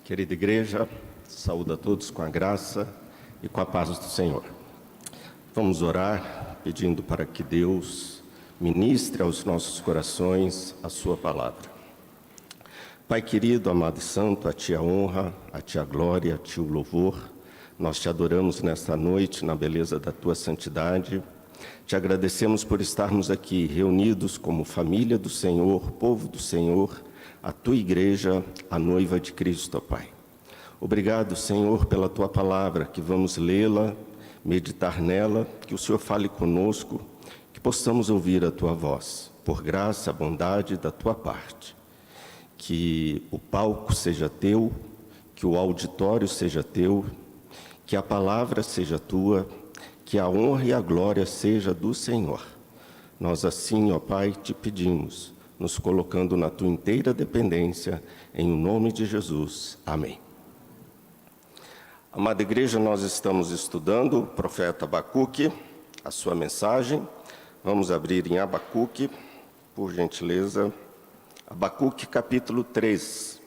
Querida igreja, saúdo a todos com a graça e com a paz do Senhor. Vamos orar pedindo para que Deus ministre aos nossos corações a sua palavra. Pai querido, amado e santo, a Ti a honra, a Ti a glória, a Ti o louvor. Nós Te adoramos nesta noite na beleza da Tua santidade. Te agradecemos por estarmos aqui reunidos como família do Senhor, povo do Senhor, a Tua igreja, a noiva de Cristo, ó Pai. Obrigado, Senhor, pela Tua palavra, que vamos lê-la, meditar nela, que o Senhor fale conosco, que possamos ouvir a Tua voz, por graça, bondade da Tua parte. Que o palco seja Teu, que o auditório seja Teu, que a palavra seja Tua, que a honra e a glória seja do Senhor. Nós assim, ó Pai, Te pedimos, nos colocando na Tua inteira dependência, em o nome de Jesus. Amém. Amada igreja, nós estamos estudando o profeta Abacuque, a sua mensagem. Vamos abrir em Abacuque, por gentileza. Abacuque, capítulo 3.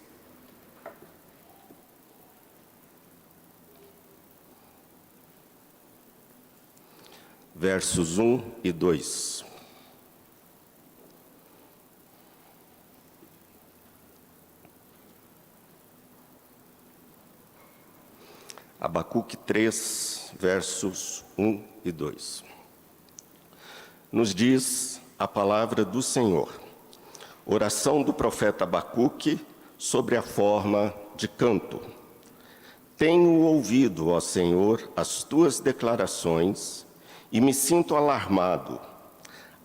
Versos 1 e 2. Abacuque 3, versos 1 e 2. Nos diz a palavra do Senhor, oração do profeta Abacuque sobre a forma de canto. Tenho ouvido, ó Senhor, as tuas declarações e me sinto alarmado.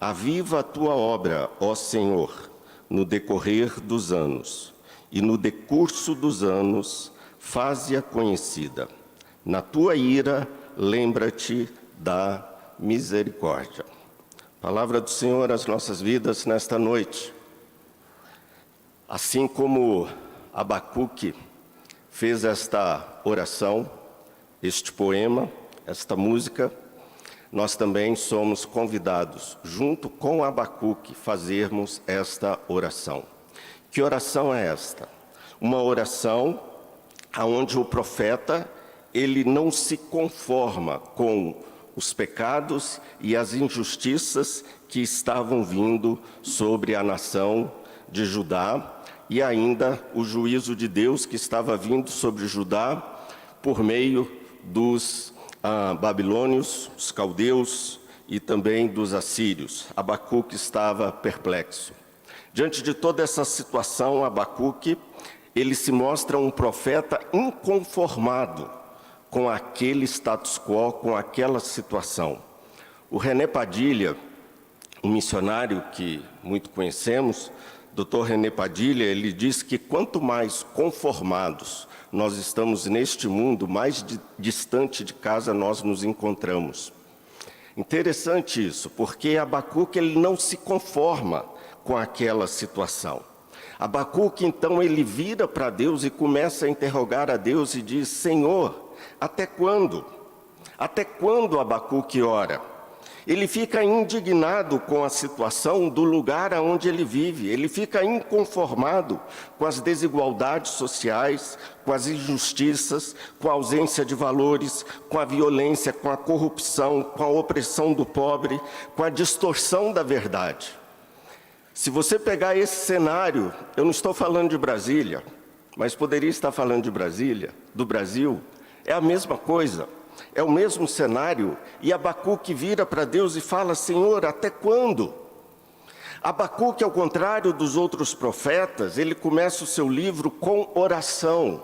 Aviva a tua obra, ó Senhor, no decorrer dos anos, e no decurso dos anos, faze-a conhecida. Na tua ira, lembra-te da misericórdia. Palavra do Senhor às nossas vidas nesta noite. Assim como Abacuque fez esta oração, este poema, esta música, nós também somos convidados, junto com Abacuque, fazermos esta oração. Que oração é esta? Uma oração onde o profeta ele não se conforma com os pecados e as injustiças que estavam vindo sobre a nação de Judá e ainda o juízo de Deus que estava vindo sobre Judá por meio dos babilônios, os caldeus e também dos assírios. Abacuque estava perplexo. Diante de toda essa situação, Abacuque, ele se mostra um profeta inconformado com aquele status quo, com aquela situação. O René Padilha, um missionário que muito conhecemos, Dr. René Padilha, ele diz que quanto mais conformados nós estamos neste mundo, mais distante de casa nós nos encontramos. Interessante isso, porque Abacuque ele não se conforma com aquela situação. Abacuque, então, ele vira para Deus e começa a interrogar a Deus e diz, Senhor, até quando? Até quando Abacuque ora? Ele fica indignado com a situação do lugar onde ele vive. Ele fica inconformado com as desigualdades sociais, com as injustiças, com a ausência de valores, com a violência, com a corrupção, com a opressão do pobre, com a distorção da verdade. Se você pegar esse cenário, eu não estou falando de Brasília, mas poderia estar falando de Brasília, do Brasil, é a mesma coisa, é o mesmo cenário, e Abacuque vira para Deus e fala, Senhor, até quando? Abacuque, ao contrário dos outros profetas, ele começa o seu livro com oração,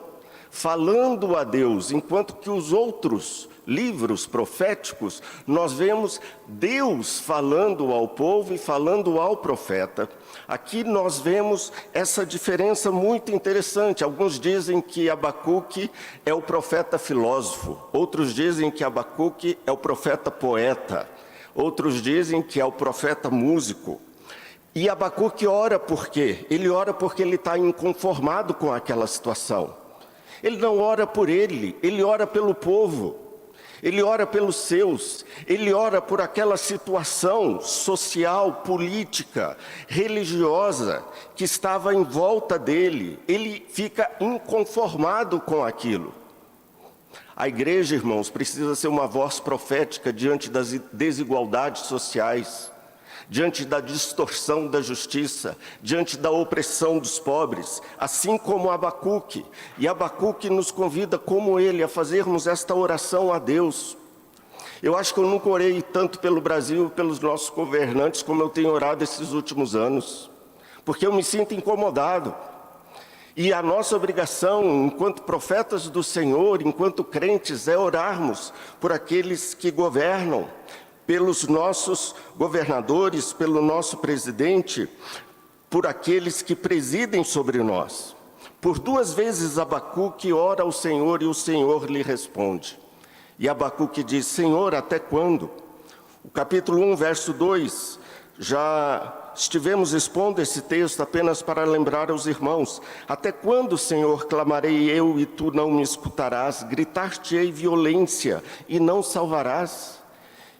falando a Deus, enquanto que os outros livros proféticos, nós vemos Deus falando ao povo e falando ao profeta. Aqui nós vemos essa diferença muito interessante. Alguns dizem que Abacuque é o profeta filósofo, outros dizem que Abacuque é o profeta poeta, outros dizem que é o profeta músico. E Abacuque ora por quê? Ele ora porque ele está inconformado com aquela situação. Ele não ora por ele ora pelo povo. ele ora pelos seus, ele ora por aquela situação social, política, religiosa que estava em volta dele. Ele fica inconformado com aquilo. A igreja, irmãos, precisa ser uma voz profética diante das desigualdades sociais, diante da distorção da justiça, diante da opressão dos pobres, assim como Abacuque. E Abacuque nos convida, como ele, a fazermos esta oração a Deus. Eu acho que eu nunca orei tanto pelo Brasil, pelos nossos governantes, como eu tenho orado esses últimos anos, porque eu me sinto incomodado. E a nossa obrigação, enquanto profetas do Senhor, enquanto crentes, é orarmos por aqueles que governam, pelos nossos governadores, pelo nosso presidente, por aqueles que presidem sobre nós. Por 2 vezes Abacuque ora ao Senhor e o Senhor lhe responde. E Abacuque diz: Senhor, até quando? O capítulo 1, verso 2, já estivemos expondo esse texto apenas para lembrar aos irmãos. Até quando, Senhor, clamarei eu e tu não me escutarás? Gritar-te-ei violência e não salvarás?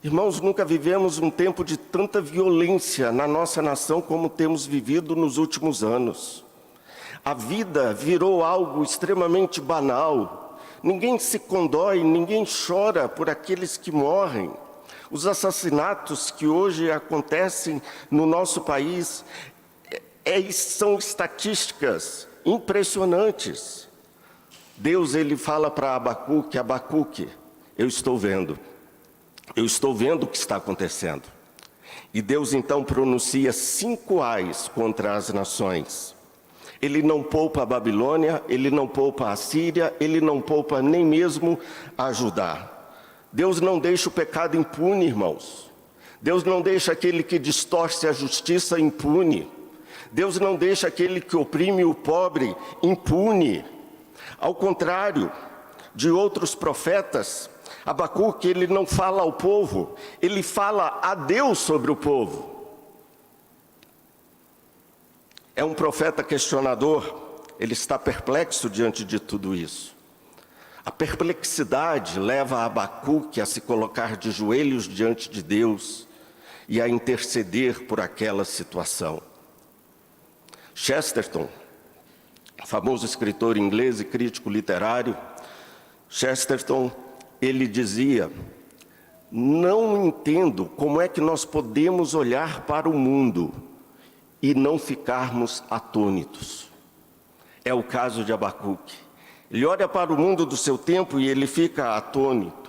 Irmãos, nunca vivemos um tempo de tanta violência na nossa nação como temos vivido nos últimos anos. A vida virou algo extremamente banal. Ninguém se condói, ninguém chora por aqueles que morrem. Os assassinatos que hoje acontecem no nosso país são estatísticas impressionantes. Deus, ele fala para Abacuque: Abacuque, eu estou vendo o que está acontecendo. E Deus então pronuncia 5 ais contra as nações. Ele não poupa a Babilônia, ele não poupa a Síria, ele não poupa nem mesmo a Judá. Deus não deixa o pecado impune, irmãos. Deus não deixa aquele que distorce a justiça impune. Deus não deixa aquele que oprime o pobre impune. Ao contrário de outros profetas, Abacuque, ele não fala ao povo, ele fala a Deus sobre o povo. É um profeta questionador, ele está perplexo diante de tudo isso. A perplexidade leva Abacuque a se colocar de joelhos diante de Deus e a interceder por aquela situação. Chesterton, famoso escritor inglês e crítico literário, Chesterton, ele dizia: não entendo como é que nós podemos olhar para o mundo e não ficarmos atônitos. É o caso de Abacuque. Ele olha para o mundo do seu tempo e ele fica atônito.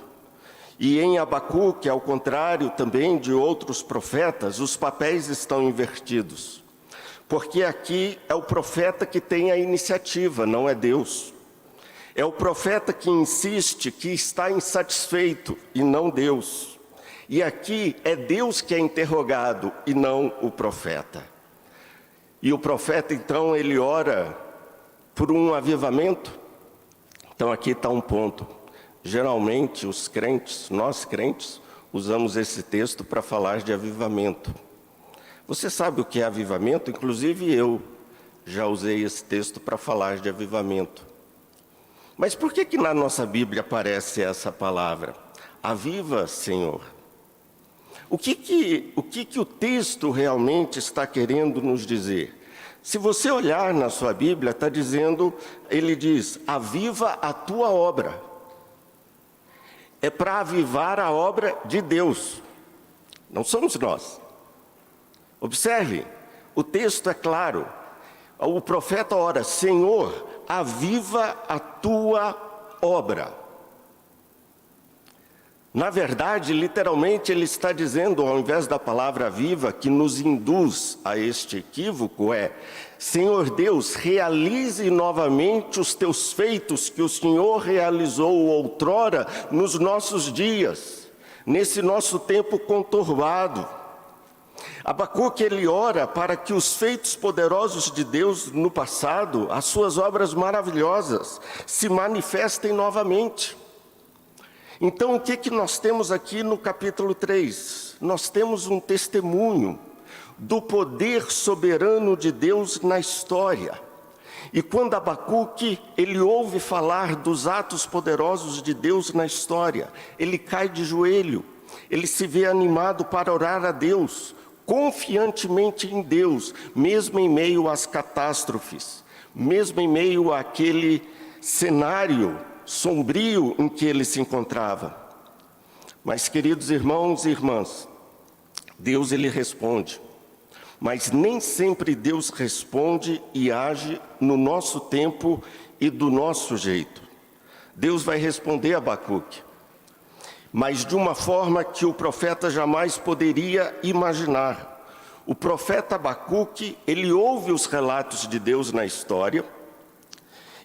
E em Abacuque, ao contrário também de outros profetas, os papéis estão invertidos. Porque aqui é o profeta que tem a iniciativa, não é Deus. É o profeta que insiste, que está insatisfeito, e não Deus. E aqui é Deus que é interrogado, e não o profeta. E o profeta, então, ele ora por um avivamento. Então, aqui está um ponto. Geralmente, os crentes, nós crentes, usamos esse texto para falar de avivamento. Você sabe o que é avivamento? Inclusive, eu já usei esse texto para falar de avivamento. Mas por que na nossa Bíblia aparece essa palavra? Aviva, Senhor. O que o texto realmente está querendo nos dizer? Se você olhar na sua Bíblia, está dizendo, ele diz: aviva a tua obra. É para avivar a obra de Deus. Não somos nós. Observe, o texto é claro. O profeta ora: Senhor, aviva a tua obra. Na verdade, literalmente, ele está dizendo, ao invés da palavra aviva, que nos induz a este equívoco, Senhor Deus, realize novamente os teus feitos que o Senhor realizou outrora nos nossos dias, nesse nosso tempo conturbado. Abacuque, ele ora para que os feitos poderosos de Deus no passado, as suas obras maravilhosas, se manifestem novamente. Então, o que nós temos aqui no capítulo 3? Nós temos um testemunho do poder soberano de Deus na história. E quando Abacuque, ele ouve falar dos atos poderosos de Deus na história, ele cai de joelho, ele se vê animado para orar a Deus, confiantemente em Deus, mesmo em meio às catástrofes, mesmo em meio àquele cenário sombrio em que ele se encontrava. Mas, queridos irmãos e irmãs, Deus ele responde, mas nem sempre Deus responde e age no nosso tempo e do nosso jeito. Deus vai responder a Abacuque, mas de uma forma que o profeta jamais poderia imaginar. O profeta Abacuque, ele ouve os relatos de Deus na história,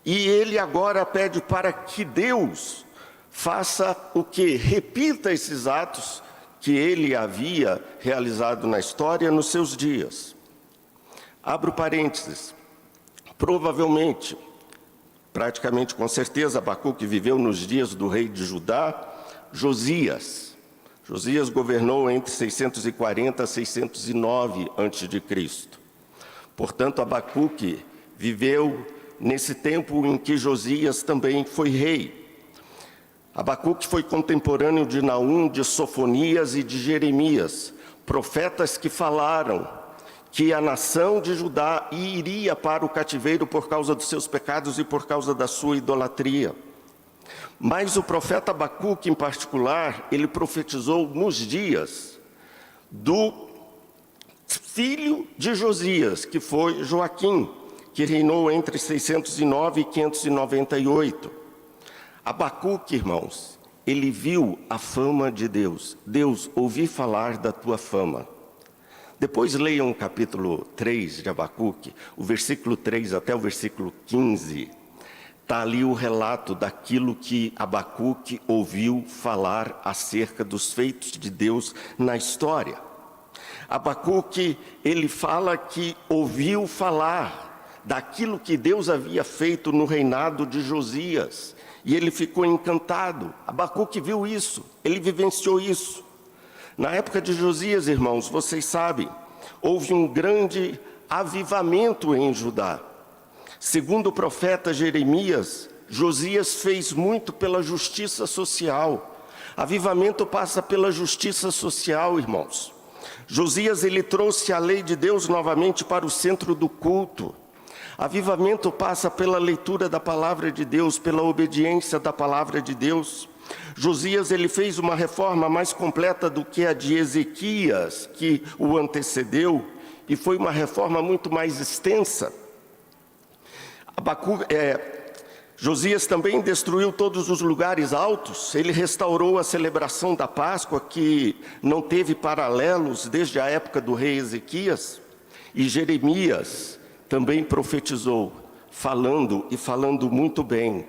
e ele agora pede para que Deus faça o quê? Repita esses atos que ele havia realizado na história nos seus dias. Abro parênteses. Provavelmente, praticamente com certeza, Abacuque viveu nos dias do rei de Judá, Josias. Josias governou entre 640 e 609 a.C. Portanto, Abacuque viveu nesse tempo em que Josias também foi rei. Abacuque foi contemporâneo de Naum, de Sofonias e de Jeremias, profetas que falaram que a nação de Judá iria para o cativeiro por causa dos seus pecados e por causa da sua idolatria. Mas o profeta Abacuque, em particular, ele profetizou nos dias do filho de Josias, que foi Joaquim, que reinou entre 609 e 598. Abacuque, irmãos, ele viu a fama de Deus. Deus, ouvi falar da tua fama. Depois leiam o capítulo 3 de Abacuque, o versículo 3 até o versículo 15. Está ali o relato daquilo que Abacuque ouviu falar acerca dos feitos de Deus na história. Abacuque, ele fala que ouviu falar daquilo que Deus havia feito no reinado de Josias. E ele ficou encantado. Abacuque viu isso, ele vivenciou isso. Na época de Josias, irmãos, vocês sabem, houve um grande avivamento em Judá. Segundo o profeta Jeremias, Josias fez muito pela justiça social. Avivamento passa pela justiça social, irmãos. Josias, ele trouxe a lei de Deus novamente para o centro do culto. Avivamento passa pela leitura da palavra de Deus, pela obediência da palavra de Deus. Josias, ele fez uma reforma mais completa do que a de Ezequias, que o antecedeu, e foi uma reforma muito mais extensa. Josias também destruiu todos os lugares altos, ele restaurou a celebração da Páscoa, que não teve paralelos desde a época do rei Ezequias, e Jeremias também profetizou, falando muito bem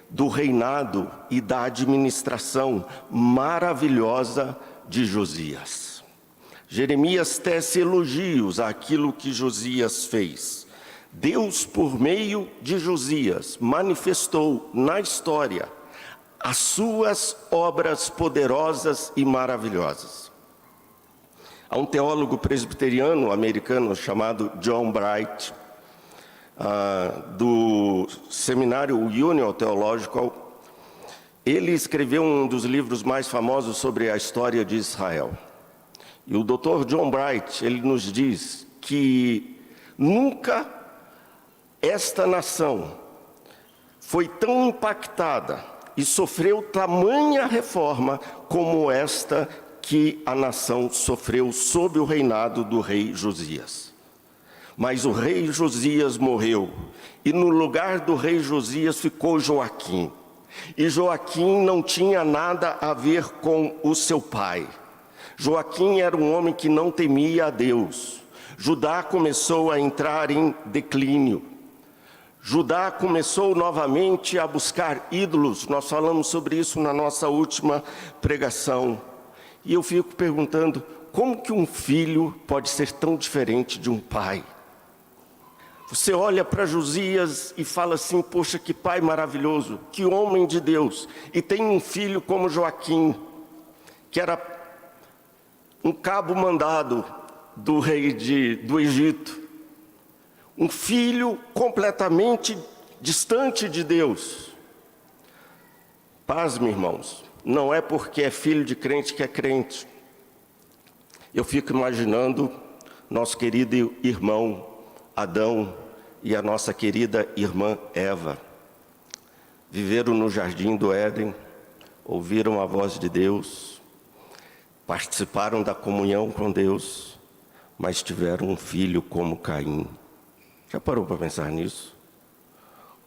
do reinado e da administração maravilhosa de Josias. Jeremias tece elogios àquilo que Josias fez. Deus, por meio de Josias, manifestou na história as suas obras poderosas e maravilhosas. Há um teólogo presbiteriano americano chamado John Bright, do seminário Union Theological. Ele escreveu um dos livros mais famosos sobre a história de Israel. E o Dr. John Bright, ele nos diz que nunca esta nação foi tão impactada e sofreu tamanha reforma como esta que a nação sofreu sob o reinado do rei Josias. Mas o rei Josias morreu, e no lugar do rei Josias ficou Joaquim. E Joaquim não tinha nada a ver com o seu pai. Joaquim era um homem que não temia a Deus. Judá começou a entrar em declínio. Judá começou novamente a buscar ídolos. Nós falamos sobre isso na nossa última pregação. E eu fico perguntando, como que um filho pode ser tão diferente de um pai? Você olha para Josias e fala assim, poxa, que pai maravilhoso, que homem de Deus. E tem um filho como Joaquim, que era um cabo mandado do rei do Egito. um filho completamente distante de Deus. Pasme, irmãos, não é porque é filho de crente que é crente. Eu fico imaginando nosso querido irmão Adão e a nossa querida irmã Eva. Viveram no jardim do Éden, ouviram a voz de Deus, participaram da comunhão com Deus, mas tiveram um filho como Caim. Já parou para pensar nisso?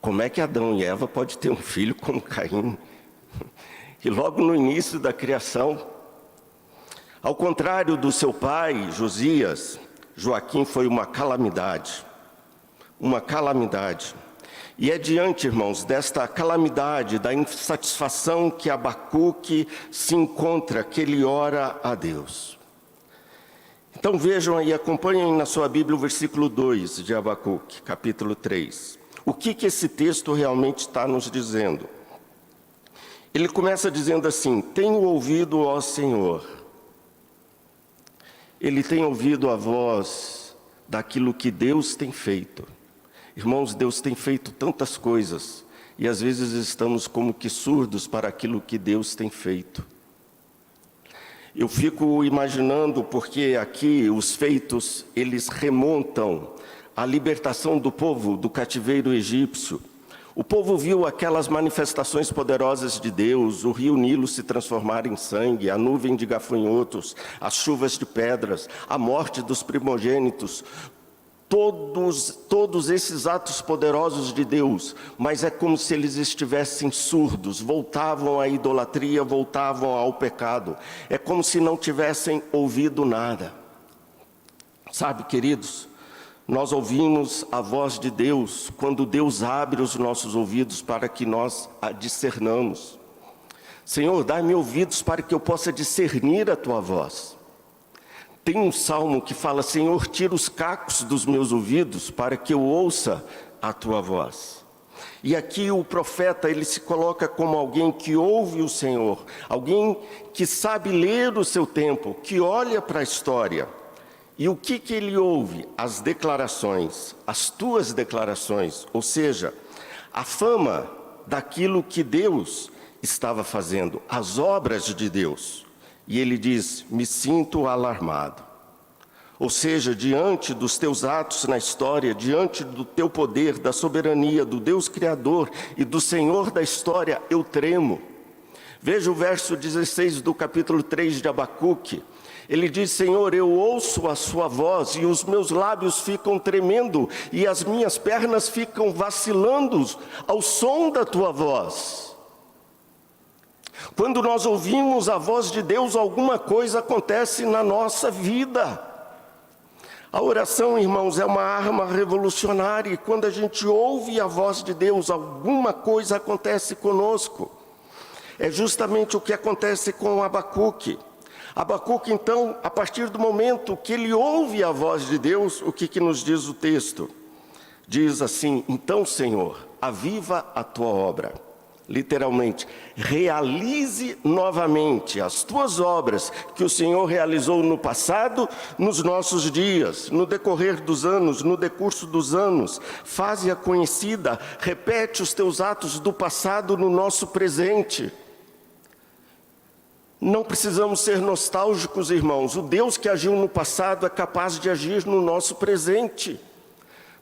Como é que Adão e Eva podem ter um filho como Caim? E logo no início da criação, ao contrário do seu pai, Josias, Joaquim foi uma calamidade. Uma calamidade. E é diante, irmãos, desta calamidade, da insatisfação que Abacuque se encontra, que ele ora a Deus. Então vejam aí, acompanhem na sua Bíblia o versículo 2 de Abacuque, capítulo 3. O que esse texto realmente está nos dizendo? Ele começa dizendo assim: tenho ouvido, ó Senhor. Ele tem ouvido a voz daquilo que Deus tem feito. Irmãos, Deus tem feito tantas coisas, e às vezes estamos como que surdos para aquilo que Deus tem feito. Eu fico imaginando, porque aqui os feitos, eles remontam à libertação do povo do cativeiro egípcio. O povo viu aquelas manifestações poderosas de Deus, o rio Nilo se transformar em sangue, a nuvem de gafanhotos, as chuvas de pedras, a morte dos primogênitos, todos esses atos poderosos de Deus, mas é como se eles estivessem surdos, voltavam à idolatria, voltavam ao pecado. É como se não tivessem ouvido nada. Sabe, queridos, nós ouvimos a voz de Deus quando Deus abre os nossos ouvidos para que nós a discernamos. Senhor, dá-me ouvidos para que eu possa discernir a Tua voz. Tem um salmo que fala: Senhor, tira os cacos dos meus ouvidos para que eu ouça a Tua voz. E aqui o profeta, ele se coloca como alguém que ouve o Senhor, alguém que sabe ler o seu tempo, que olha para a história. E o que ele ouve? As declarações, as Tuas declarações, ou seja, a fama daquilo que Deus estava fazendo, as obras de Deus. E ele diz: me sinto alarmado. Ou seja, diante dos Teus atos na história, diante do Teu poder, da soberania, do Deus Criador e do Senhor da história, eu tremo. Veja o verso 16 do capítulo 3 de Abacuque. Ele diz: Senhor, eu ouço a Sua voz e os meus lábios ficam tremendo e as minhas pernas ficam vacilando ao som da Tua voz. Quando nós ouvimos a voz de Deus, alguma coisa acontece na nossa vida. A oração, irmãos, é uma arma revolucionária, e quando a gente ouve a voz de Deus, alguma coisa acontece conosco. É justamente o que acontece com Abacuque. Abacuque, então, a partir do momento que ele ouve a voz de Deus, o que nos diz o texto? Diz assim: então, Senhor, aviva a Tua obra. Literalmente, realize novamente as Tuas obras que o Senhor realizou no passado, nos nossos dias, no decorrer dos anos, no decurso dos anos. Faze-a conhecida, repete os Teus atos do passado no nosso presente. Não precisamos ser nostálgicos, irmãos. O Deus que agiu no passado é capaz de agir no nosso presente.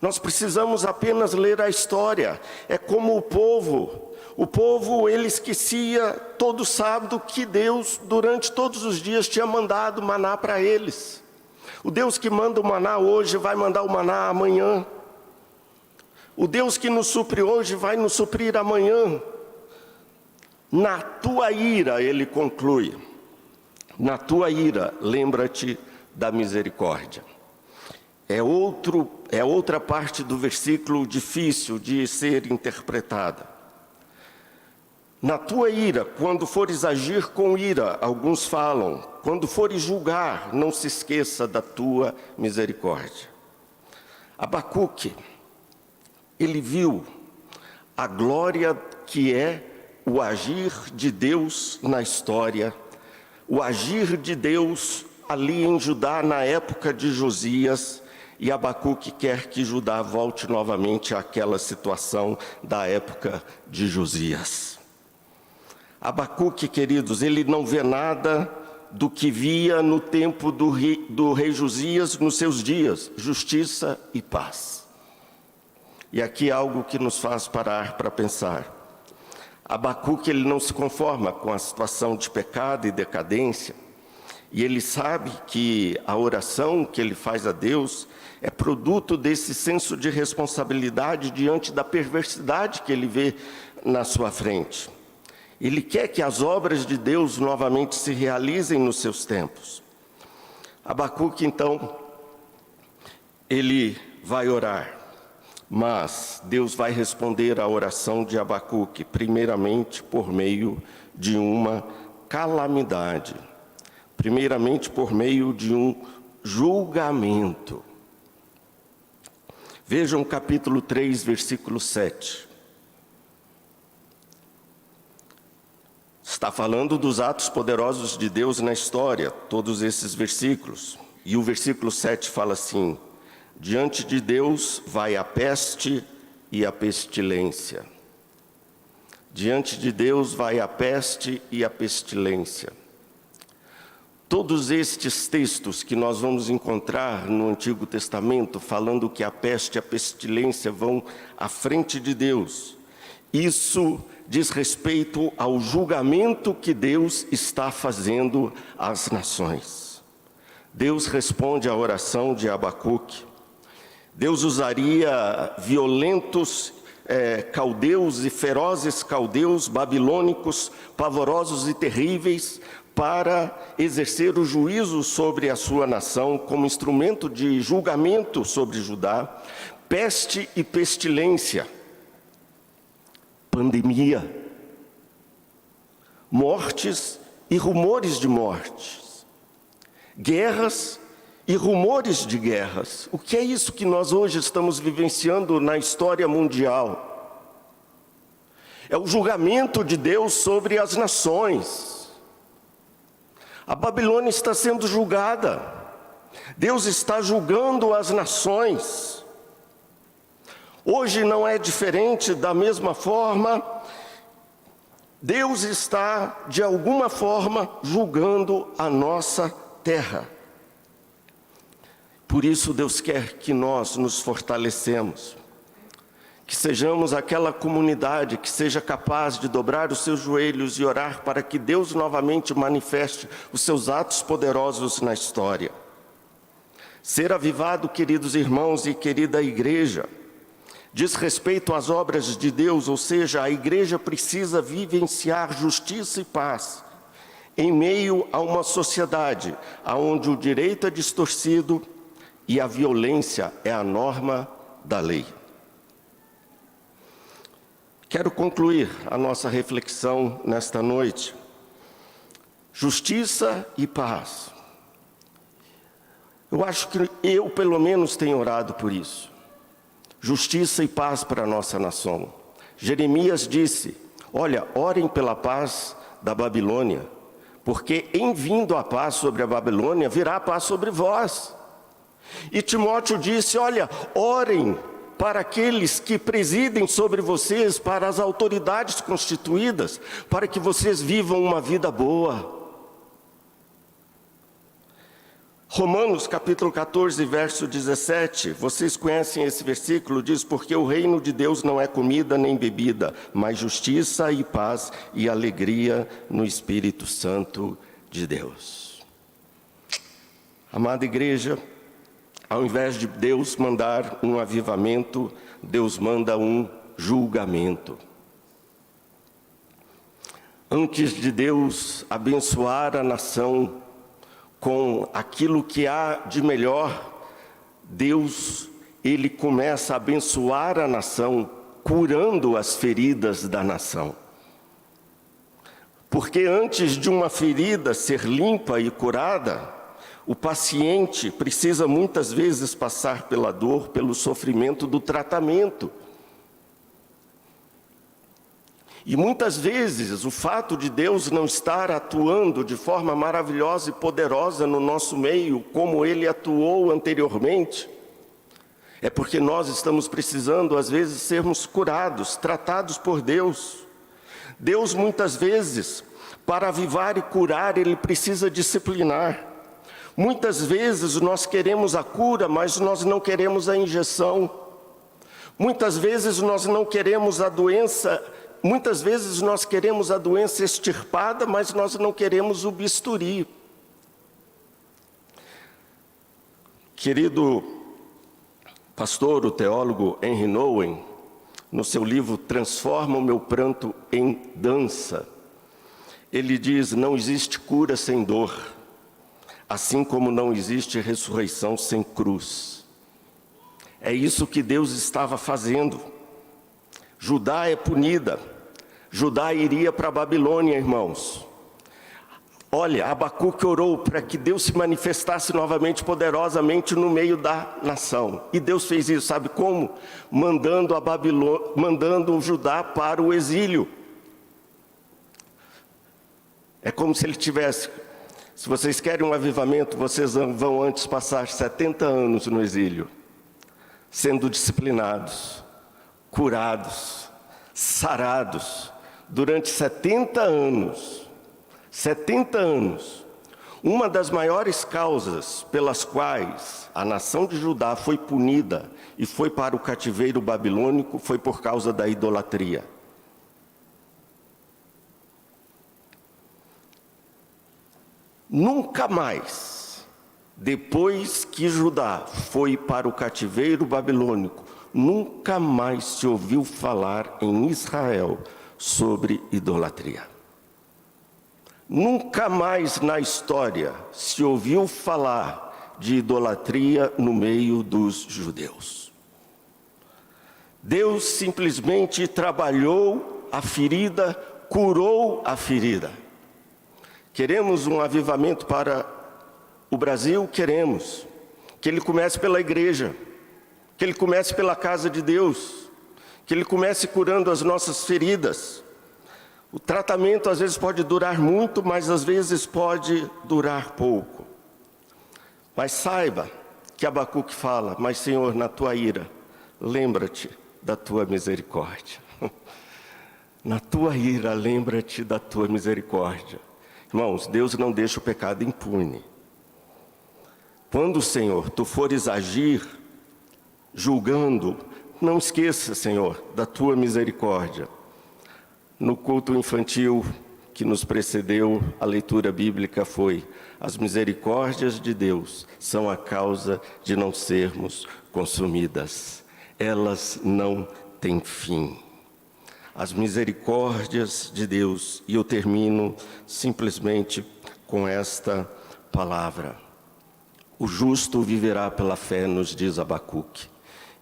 Nós precisamos apenas ler a história. É como o povo. O povo, ele esquecia todo sábado que Deus, durante todos os dias, tinha mandado maná para eles. O Deus que manda o maná hoje vai mandar o maná amanhã. O Deus que nos supre hoje vai nos suprir amanhã. Na Tua ira, ele conclui, na Tua ira, lembra-te da misericórdia. É outra parte do versículo difícil de ser interpretada. Na Tua ira, quando fores agir com ira, alguns falam, quando fores julgar, não se esqueça da Tua misericórdia. Abacuque, ele viu a glória que é o agir de Deus na história, o agir de Deus ali em Judá na época de Josias. e Abacuque quer que Judá volte novamente àquela situação da época de Josias. Abacuque, queridos, ele não vê nada do que via no tempo do rei Josias nos seus dias, justiça e paz. E aqui algo que nos faz parar para pensar. Abacuque, ele não se conforma com a situação de pecado e decadência, e ele sabe que a oração que ele faz a Deus é produto desse senso de responsabilidade diante da perversidade que ele vê na sua frente. Ele quer que as obras de Deus novamente se realizem nos seus tempos. Abacuque, então, ele vai orar, mas Deus vai responder à oração de Abacuque, primeiramente por meio de uma calamidade, primeiramente por meio de um julgamento. Vejam capítulo 3, versículo 7. Está falando dos atos poderosos de Deus na história, todos esses versículos. E o versículo 7 fala assim: diante de Deus vai a peste e a pestilência. Diante de Deus vai a peste e a pestilência. Todos estes textos que nós vamos encontrar no Antigo Testamento, falando que a peste e a pestilência vão à frente de Deus, isso diz respeito ao julgamento que Deus está fazendo às nações. Deus responde à oração de Abacuque. Deus usaria violentos caldeus e ferozes caldeus babilônicos, pavorosos e terríveis, para exercer o juízo sobre a sua nação como instrumento de julgamento sobre Judá. Peste e pestilência, pandemia, mortes e rumores de mortes, guerras e rumores de guerras. O que é isso que nós hoje estamos vivenciando na história mundial? É o julgamento de Deus sobre as nações. A Babilônia está sendo julgada. Deus está julgando as nações. Hoje não é diferente, da mesma forma, Deus está, de alguma forma, julgando a nossa terra. Por isso Deus quer que nós nos fortalecemos, que sejamos aquela comunidade que seja capaz de dobrar os seus joelhos e orar para que Deus novamente manifeste os seus atos poderosos na história. Ser avivado, queridos irmãos e querida igreja, diz respeito às obras de Deus, ou seja, a igreja precisa vivenciar justiça e paz em meio a uma sociedade onde o direito é distorcido e a violência é a norma da lei. Quero concluir a nossa reflexão nesta noite. Justiça e paz. Eu acho que eu, pelo menos, tenho orado por isso. Justiça e paz para a nossa nação. Jeremias disse: olha, orem pela paz da Babilônia, porque em vindo a paz sobre a Babilônia, virá a paz sobre vós. E Timóteo disse: olha, orem para aqueles que presidem sobre vocês, para as autoridades constituídas, para que vocês vivam uma vida boa. Romanos capítulo 14, verso 17, vocês conhecem esse versículo, diz: porque o reino de Deus não é comida nem bebida, mas justiça e paz e alegria no Espírito Santo de Deus. Amada igreja, ao invés de Deus mandar um avivamento, Deus manda um julgamento. Antes de Deus abençoar a nação com aquilo que há de melhor, Deus, Ele começa a abençoar a nação, curando as feridas da nação. Porque antes de uma ferida ser limpa e curada, o paciente precisa muitas vezes passar pela dor, pelo sofrimento do tratamento. E muitas vezes o fato de Deus não estar atuando de forma maravilhosa e poderosa no nosso meio, como Ele atuou anteriormente, É porque nós estamos precisando, às vezes, sermos curados, tratados por Deus. Deus, muitas vezes, para avivar e curar, Ele precisa disciplinar. Muitas vezes nós queremos a cura, mas nós não queremos a injeção. Muitas vezes nós não queremos a doença, muitas vezes nós queremos a doença extirpada, mas nós não queremos o bisturi. Querido pastor, o teólogo Henry Nouwen, no seu livro Transforma o Meu Pranto em Dança, ele diz: não existe cura sem dor, assim como não existe ressurreição sem cruz. É isso que Deus estava fazendo. Judá é punida, Judá iria para a Babilônia, irmãos. Olha, Abacuque orou para que Deus se manifestasse novamente poderosamente no meio da nação. E Deus fez isso, sabe como? Mandando o Judá para o exílio. É como se ele tivesse: se vocês querem um avivamento, vocês vão antes passar 70 anos no exílio, sendo disciplinados, curados, sarados, durante 70 anos. 70 anos. Uma das maiores causas pelas quais a nação de Judá foi punida e foi para o cativeiro babilônico foi por causa da idolatria. Nunca mais, depois que Judá foi para o cativeiro babilônico, nunca mais se ouviu falar em Israel sobre idolatria. Nunca mais na história se ouviu falar de idolatria no meio dos judeus. Deus simplesmente trabalhou a ferida, curou a ferida. Queremos um avivamento para o Brasil? Queremos. Que ele comece pela igreja, que ele comece pela casa de Deus, que ele comece curando as nossas feridas. O tratamento às vezes pode durar muito, mas às vezes pode durar pouco. Mas saiba que Abacuque fala: mas Senhor, na tua ira, lembra-te da tua misericórdia. Na tua ira, lembra-te da tua misericórdia. Irmãos, Deus não deixa o pecado impune. Quando, Senhor, tu fores agir, julgando, não esqueça, Senhor, da tua misericórdia. No culto infantil que nos precedeu, a leitura bíblica foi: as misericórdias de Deus são a causa de não sermos consumidas. Elas não têm fim. As misericórdias de Deus, e eu termino simplesmente com esta palavra: o justo viverá pela fé, nos diz Abacuque.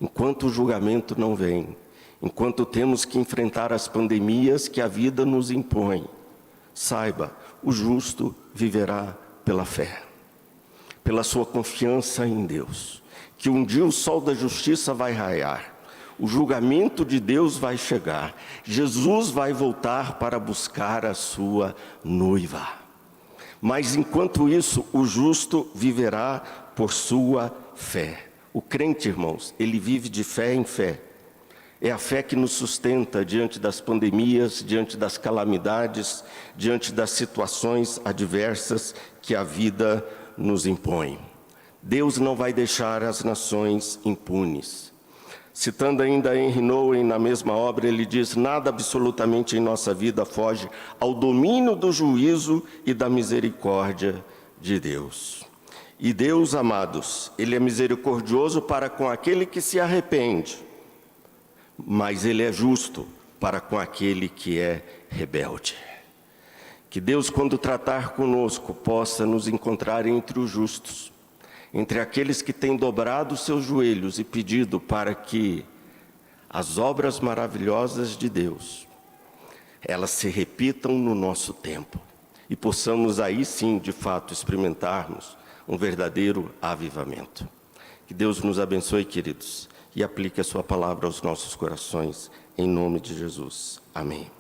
Enquanto o julgamento não vem, enquanto temos que enfrentar as pandemias que a vida nos impõe, saiba, o justo viverá pela fé, pela sua confiança em Deus, que um dia o sol da justiça vai raiar, o julgamento de Deus vai chegar, Jesus vai voltar para buscar a sua noiva. Mas enquanto isso, o justo viverá por sua fé. O crente, irmãos, ele vive de fé em fé. É a fé que nos sustenta diante das pandemias, diante das calamidades, diante das situações adversas que a vida nos impõe. Deus não vai deixar as nações impunes. Citando ainda Henry Nouwen na mesma obra, ele diz: nada absolutamente em nossa vida foge ao domínio do juízo e da misericórdia de Deus. E Deus, amados, Ele é misericordioso para com aquele que se arrepende, mas Ele é justo para com aquele que é rebelde. Que Deus, quando tratar conosco, possa nos encontrar entre os justos, entre aqueles que têm dobrado os seus joelhos e pedido para que as obras maravilhosas de Deus, elas se repitam no nosso tempo e possamos aí sim, de fato, experimentarmos um verdadeiro avivamento. Que Deus nos abençoe, queridos, e aplique a sua palavra aos nossos corações, em nome de Jesus. Amém.